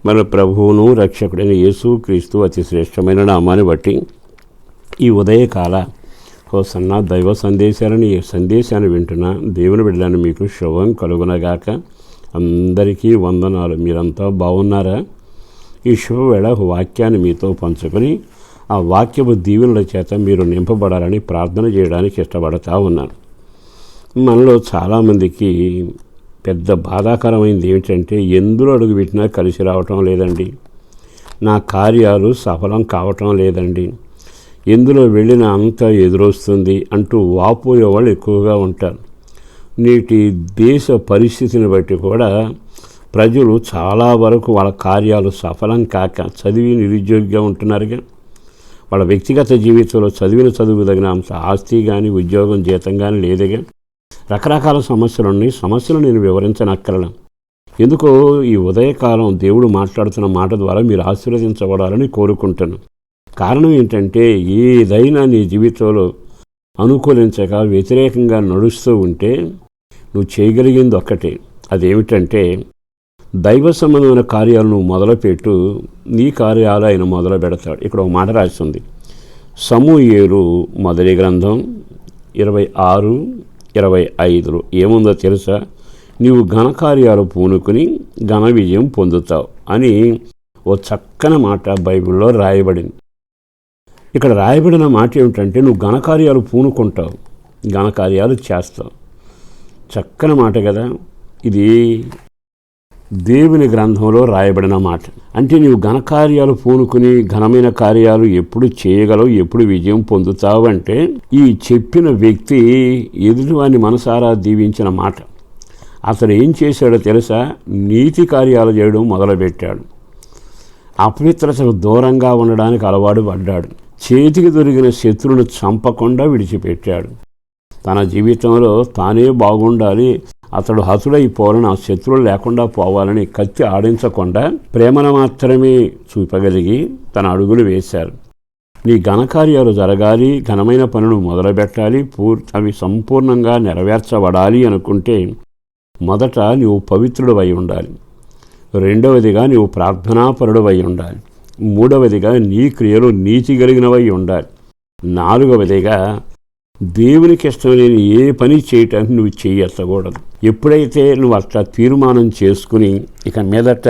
మన ప్రభువును రక్షకుడైన యేసు క్రీస్తు అతి శ్రేష్టమైన నామాన్ని బట్టి ఈ ఉదయకాల హోసన్న దైవ సందేశాన్ని వింటున్న దేవుని బిడ్డలను మీకు శుభం కలుగునగాక. అందరికీ వందనాలు. మీరంతా బాగున్నారా? ఈ శుభవేళ వాక్యాన్ని మీతో పంచుకొని ఆ వాక్యపు దీవెనల చేత మీరు నింపబడాలని ప్రార్థన చేయడానికి ఇష్టపడతా ఉన్నాను. మనలో చాలామందికి పెద్ద బాధాకరమైనది ఏమిటంటే, ఎందులో అడుగు పెట్టినా కలిసి రావటం లేదండి, నా కార్యాలు సఫలం కావటం లేదండి, ఎందులో వెళ్ళినా అంతా ఎదురొస్తుంది అంటూ వాపోయే వాళ్ళు ఎక్కువగా ఉంటారు. నేటి దేశ పరిస్థితిని బట్టి కూడా ప్రజలు చాలా వరకు వాళ్ళ కార్యాలు సఫలం కాక చదివి నిరుద్యోగిగా ఉంటున్నారుగా. వాళ్ళ వ్యక్తిగత జీవితంలో చదివిన చదువు తగిన అంత ఆస్తి కానీ ఉద్యోగం జీతం కానీ లేదుగా. రకరకాల సమస్యలు ఉన్నాయి. సమస్యలు నేను వివరించనక్కర్లా. ఎందుకో ఈ ఉదయకాలం దేవుడు మాట్లాడుతున్న మాట ద్వారా మీరు ఆశీర్వదించబడాలని కోరుకుంటాను. కారణం ఏంటంటే, ఏదైనా నీ జీవితంలో అనుకూలించక వ్యతిరేకంగా నడుస్తూ ఉంటే నువ్వు చేయగలిగింది ఒక్కటే. అదేమిటంటే, దైవ సంబంధమైన కార్యాలు నువ్వు మొదలుపెట్టు, నీ కార్యాలు ఆయన మొదలు పెడతాడు. ఇక్కడ ఒక మాట రాస్తుంది, సమూయేలు మొదటి గ్రంథం 26:25 ఏముందో తెలుసా? నీవు ఘనకార్యాలు పూనుకుని ఘన విజయం పొందుతావు అని ఓ చక్కని మాట బైబిల్లో రాయబడింది. ఇక్కడ రాయబడిన మాట ఏమిటంటే, నువ్వు ఘనకార్యాలు పూనుకుంటావు, ఘనకార్యాలు చేస్తావు. చక్కని మాట కదా. ఇది దేవుని గ్రంథంలో రాయబడిన మాట. అంటే నీవు ఘనకార్యాలు పూనుకుని ఘనమైన కార్యాలు ఎప్పుడు చేయగలవు, ఎప్పుడు విజయం పొందుతావు అంటే, ఈ చెప్పిన వ్యక్తి ఎదుటివాడిని మనసారా దీవించిన మాట. అతడు ఏం చేశాడో తెలుసా? నీతి కార్యాలు చేయడం మొదలుపెట్టాడు. అపవిత్రతకు దూరంగా ఉండడానికి అలవాటు పడ్డాడు. చేతికి దొరికిన శత్రువును చంపకుండా విడిచిపెట్టాడు. తన జీవితంలో తానే బాగుండాలి, అతడు హతుడైపోవాలని, ఆ శత్రువులు లేకుండా పోవాలని కత్తి ఆడించకుండా ప్రేమను మాత్రమే చూపగలిగి తన అడుగులు వేశారు. నీ ఘనకార్యాలు జరగాలి, ఘనమైన పనులు మొదలుపెట్టాలి, అవి సంపూర్ణంగా నెరవేర్చబడాలి అనుకుంటే మొదట నీవు పవిత్రుడు అయి ఉండాలి. రెండవదిగా నీవు ప్రార్థనాపరుడు అయి ఉండాలి. మూడవదిగా నీ క్రియలు నీతి కలిగినవై ఉండాలి. నాలుగవదిగా దేవునికి ఇష్టమైన ఏ పని చేయటానికి నువ్వు చేయకూడదు. ఎప్పుడైతే నువ్వు అట్లా తీర్మానం చేసుకుని ఇక మీదట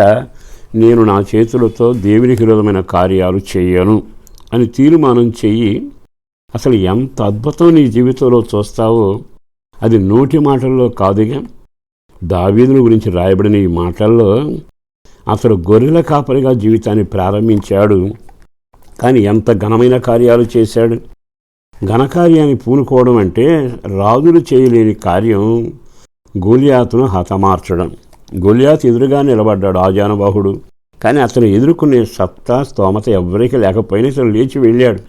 నేను నా చేతులతో దేవునికి విరోధమైన కార్యాలు చేయను అని తీర్మానం చెయ్యి, అసలు ఎంత అద్భుతం నీ జీవితంలో చూస్తావో. అది నోటి మాటల్లో కాదుగా. దావీదుని గురించి రాయబడిన ఈ మాటల్లో అతడు గొర్రెల కాపరిగా జీవితాన్ని ప్రారంభించాడు, కానీ ఎంత ఘనమైన కార్యాలు చేశాడు. ఘనకార్యాన్ని పూనుకోవడం అంటే రాజులు చేయలేని కార్యం గొలియాతును హతమార్చడం. గొలియాతు ఎదురుగా నిలబడ్డాడు ఆజానుబాహుడు, కానీ అతను ఎదుర్కొనే సత్తా స్తోమత ఎవరికి లేకపోయినా అతను లేచి వెళ్ళాడు.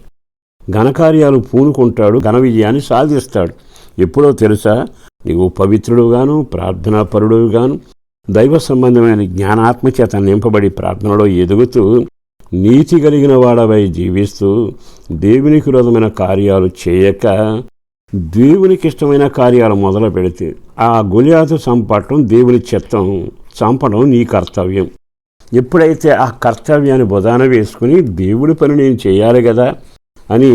ఘనకార్యాలు పూనుకుంటాడు, ఘన విజయాన్ని సాధిస్తాడు. ఎప్పుడో తెలుసా? నీవు పవిత్రుడుగాను ప్రార్థనాపరుడుగాను దైవ సంబంధమైన జ్ఞానాత్మచేత నింపబడి ప్రార్థనలో ఎదుగుతూ నీతి కలిగిన వాడవై జీవిస్తూ దేవునికి విరోధమైన కార్యాలు చేయక దేవునికి ఇష్టమైన కార్యాలు మొదలు పెడితే ఆ గొలియాతు చంపటం దేవుని చిత్తం, చంపడం నీ కర్తవ్యం. ఎప్పుడైతే ఆ కర్తవ్యాన్ని బుధాన వేసుకుని దేవుడి పని నేను చేయాలి కదా అని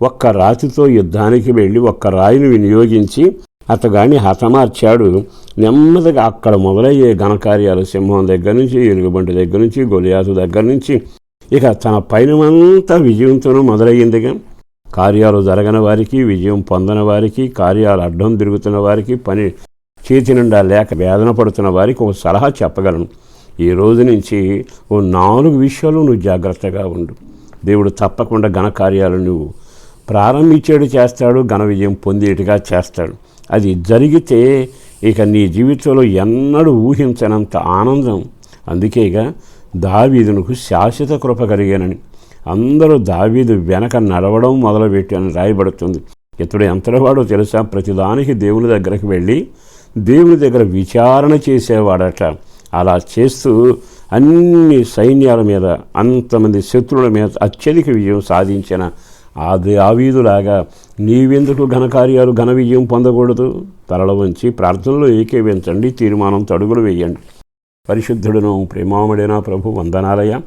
ఒక్క రాతితో యుద్ధానికి వెళ్ళి ఒక్క రాయిని వినియోగించి అతగాడిని హతమార్చాడు. నెమ్మదిగా అక్కడ మొదలయ్యే ఘనకార్యాలు సింహం దగ్గర నుంచి, ఎలుగుబంటి దగ్గర నుంచి, గొలియాతు దగ్గర నుంచి ఇక తన పైనమంతా విజయంతోనూ మొదలయ్యిందిగా. కార్యాలు జరగని వారికి, విజయం పొందని వారికి, కార్యాలు అడ్డం తిరుగుతున్న వారికి, పని చేతి నిండా లేక వేదన పడుతున్న వారికి ఒక సలహా చెప్పగలను. ఈ రోజు నుంచి ఓ 4 విషయాలు నువ్వు జాగ్రత్తగా ఉండు. దేవుడు తప్పకుండా ఘనకార్యాలు నువ్వు ప్రారంభించేడు చేస్తాడు, ఘన విజయం పొందేట్టుగా చేస్తాడు. అది జరిగితే ఇక నీ జీవితంలో ఎన్నడూ ఊహించనంత ఆనందం. అందుకేగా దావీదునకు శాశ్వత కృప కలిగానని అందరూ దావీదు వెనక నడవడం మొదలుపెట్టి అని రాయబడుతుంది. ఇతడు ఎంతటివాడో తెలుసా? ప్రతిదానికి దేవుని దగ్గరకు వెళ్ళి దేవుని దగ్గర విచారణ చేసేవాడట. అలా చేస్తూ అన్ని సైన్యాల మీద, అంతమంది శత్రువుల మీద అత్యధిక విజయం సాధించిన ఆ దావీదులాగా నీవెందుకు ఘనకార్యాలు ఘన విజయం పొందకూడదు? తలల వంచి ప్రార్థనలో ఏకీవించండి, తీర్మానం తడుగులు వేయండి. పరిశుద్ధుడును ప్రేమామడైన ప్రభు వందనాలయ్యా.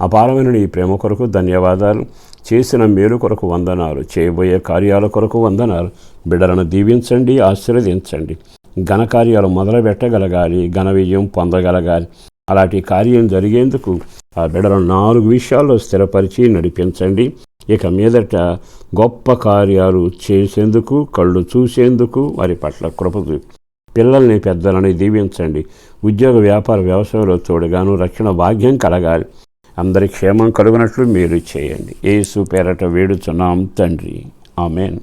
అపారమైన నీ ప్రేమ కొరకు ధన్యవాదాలు. చేసిన మేలు కొరకు వందనాలు. చేయబోయే కార్యాల కొరకు వందనాలు. బిడ్డలను దీవించండి, ఆశీర్వదించండి. ఘనకార్యాలు మొదలుపెట్టగలగాలి, ఘన విజయం పొందగలగాలి. అలాంటి కార్యం జరిగేందుకు ఆ బిడ్డలను 4 విషయాల్లో స్థిరపరిచి నడిపించండి. ఇక మీదట గొప్ప కార్యాలు చేసేందుకు, కళ్ళు చూసేందుకు వారి పట్ల కృప పిల్లల్ని పెద్దలని దీవించండి. ఉద్యోగ వ్యాపార వ్యవసాయంలో తోడుగాను రక్షణ భాగ్యం కలగాలి. అందరి క్షేమం కలుగునట్లు మీరు చేయండి. యేసు పేరట వేడుచున్నాం తండ్రి. ఆమెన్.